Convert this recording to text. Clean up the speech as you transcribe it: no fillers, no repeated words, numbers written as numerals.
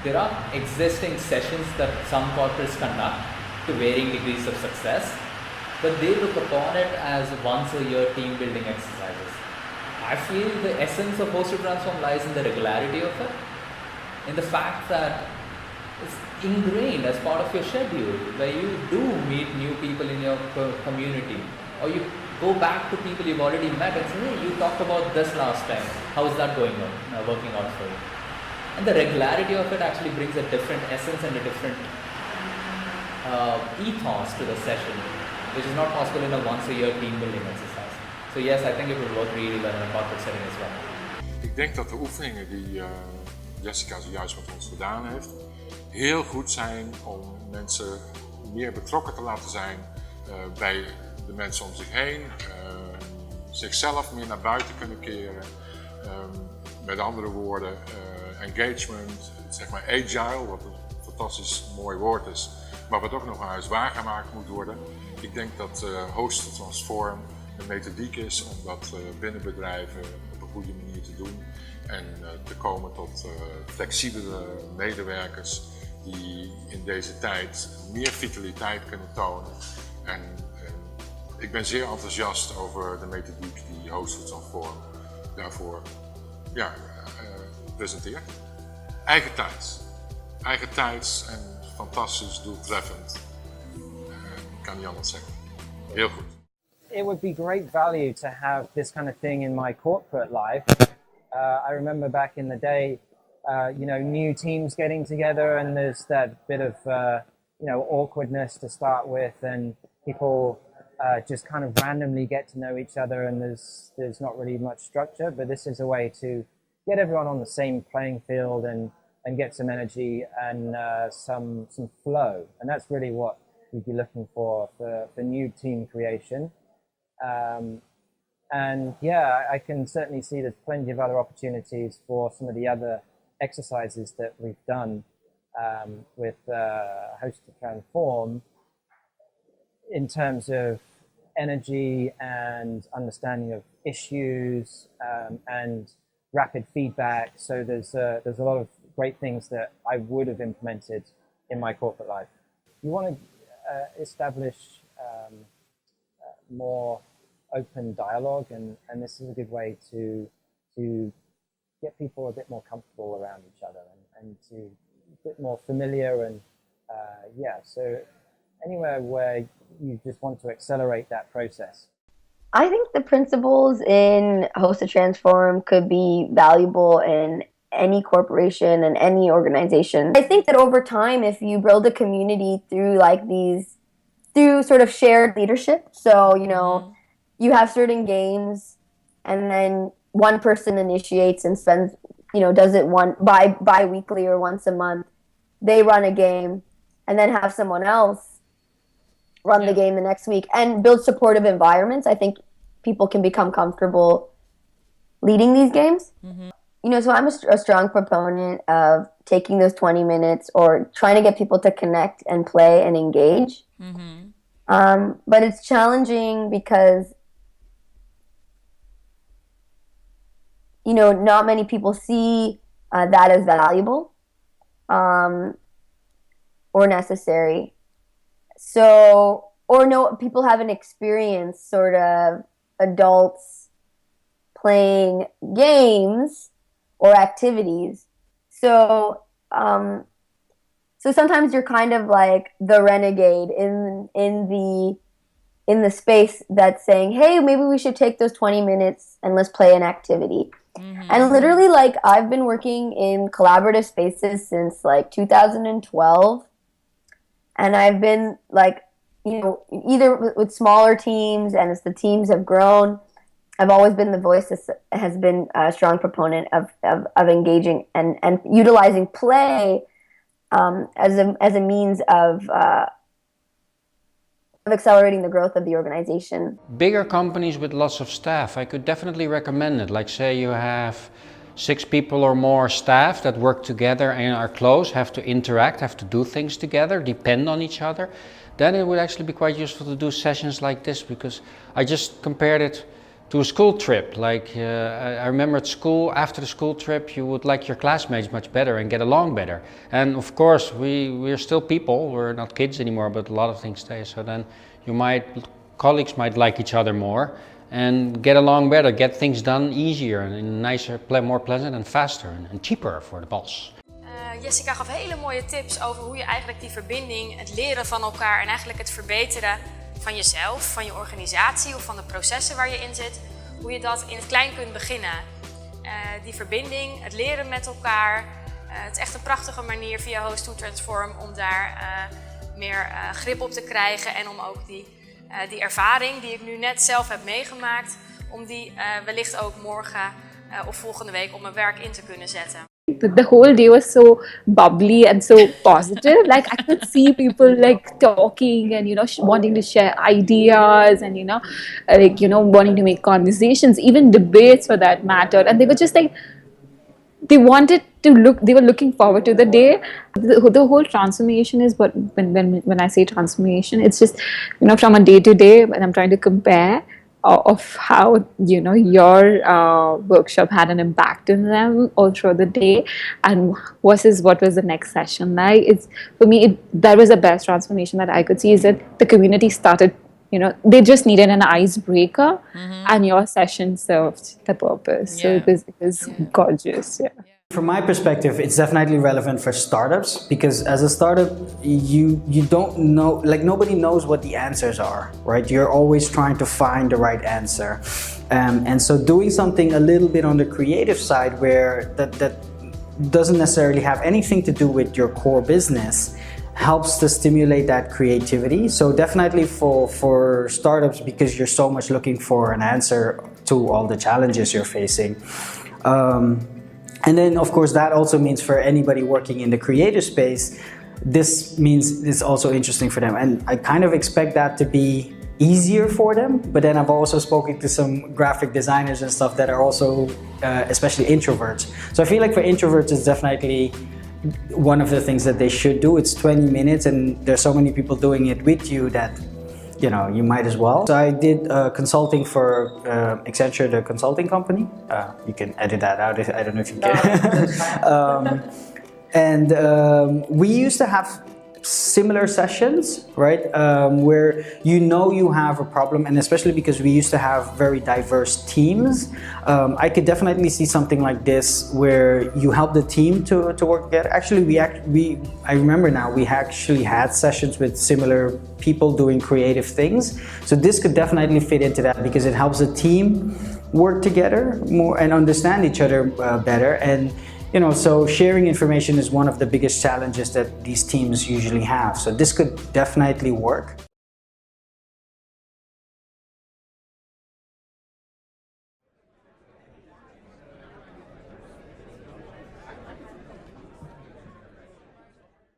there are existing sessions that some corporates conduct to varying degrees of success, but they look upon it as once a year team building exercises. I feel the essence of Host to Transform lies in the regularity of it, in the fact that it's ingrained as part of your schedule, where you do meet new people in your community, or you go back to people you've already met and say, hey, you talked about this last time, how is that going on, working out for you? And the regularity of it actually brings a different essence and a different ethos to the session, which is not possible in a once a year team building exercise. So yes, I think it will work really well in a corporate setting as well. Ik denk dat de oefeningen die Jessica zojuist met ons gedaan heeft, heel goed zijn om mensen meer betrokken te laten zijn bij de mensen om zich heen, zichzelf meer naar buiten kunnen keren. Met andere woorden, engagement, zeg maar agile, wat een fantastisch mooi woord is, maar wat ook nog maar eens waargemaakt moet worden. Ik denk dat Host to Transform een methodiek is om dat binnen bedrijven op een goede manier te doen en te komen tot flexibele medewerkers die in deze tijd meer vitaliteit kunnen tonen. En ik ben zeer enthousiast over de methodiek die Host to Transform daarvoor presenteert. Eigentijds en fantastisch doeltreffend. Ik kan niet anders zeggen. Heel goed. It would be great value to have this kind of thing in my corporate life. I remember back in the day, new teams getting together, and there's that bit of awkwardness to start with, and people just kind of randomly get to know each other, and there's not really much structure. But this is a way to get everyone on the same playing field and get some energy and some flow, and that's really what we'd be looking for new team creation. And yeah, I can certainly see there's plenty of other opportunities for some of the other exercises that we've done with Host to Transform in terms of energy and understanding of issues and rapid feedback. So there's a lot of great things that I would have implemented in my corporate life. You want to establish more open dialogue, and this is a good way to get people a bit more comfortable around each other and to a bit more familiar and so anywhere where you just want to accelerate that process. I think the principles in Host to Transform could be valuable in any corporation and any organization. I think that over time, if you build a community through through sort of shared leadership, so you have certain games, and then one person initiates and spends, does it bi-weekly or once a month. They run a game, and then have someone else run the game the next week, and build supportive environments. I think people can become comfortable leading these games. Mm-hmm. So I'm a strong proponent of taking those 20 minutes or trying to get people to connect and play and engage. Mm-hmm. But it's challenging because, not many people see that as valuable or necessary. So, or people haven't experienced sort of adults playing games or activities. So sometimes you're kind of like the renegade in the space that's saying, hey, maybe we should take those 20 minutes and let's play an activity. Mm-hmm. And literally, I've been working in collaborative spaces since 2012. And I've been either with smaller teams, and as the teams have grown, I've always been the voice that has been a strong proponent of engaging and utilizing play as a means of accelerating the growth of the organization. Bigger companies with lots of staff, I could definitely recommend it. Like say you have 6 people or more staff that work together and are close, have to interact, have to do things together, depend on each other. Then it would actually be quite useful to do sessions like this, because I just compared it to a school trip. Like I remember at school, after the school trip, you would like your classmates much better and get along better. And of course, we're still people. We're not kids anymore, but a lot of things stay. So then colleagues might like each other more and get along better, get things done easier and nicer, more pleasant and faster and cheaper for the boss. Jessica gaf hele mooie tips over hoe je eigenlijk die verbinding, het leren van elkaar en eigenlijk het verbeteren van jezelf, van je organisatie of van de processen waar je in zit, hoe je dat in het klein kunt beginnen. Die verbinding, het leren met elkaar, het is echt een prachtige manier via Host to Transform om daar meer grip op te krijgen en om ook die ervaring die ik nu net zelf heb meegemaakt, om die wellicht ook morgen of volgende week op mijn werk in te kunnen zetten. The whole day was so bubbly and so positive. Like I could see people like talking and wanting to share ideas and wanting to make conversations, even debates for that matter. And they were just like they were looking forward to the day. The whole transformation is when I say transformation, it's just from a day to day when I'm trying to compare of how your workshop had an impact on them all through the day, and versus what was the next session like. It's for me that was the best transformation that I could see, is that the community started, they just needed an icebreaker, and your session served the purpose. So it was gorgeous. Yeah. From my perspective, it's definitely relevant for startups, because as a startup, you don't know, like nobody knows what the answers are, right? You're always trying to find the right answer. And so doing something a little bit on the creative side where that doesn't necessarily have anything to do with your core business helps to stimulate that creativity. So definitely for startups, because you're so much looking for an answer to all the challenges you're facing. And then, of course, that also means for anybody working in the creative space, this means it's also interesting for them. And I kind of expect that to be easier for them. But then I've also spoken to some graphic designers and stuff that are also, especially introverts. So I feel like for introverts, it's definitely one of the things that they should do. It's 20 minutes and there's so many people doing it with you that you might as well. So I did consulting for Accenture, the consulting company. You can edit that out. I don't know if you can. And we used to have similar sessions, right? Where you have a problem, and especially because we used to have very diverse teams, I could definitely see something like this where you help the team to work together. Actually, I remember now, we actually had sessions with similar people doing creative things. So this could definitely fit into that, because it helps the team work together more and understand each other better. And so sharing information is one of the biggest challenges that these teams usually have. So this could definitely work.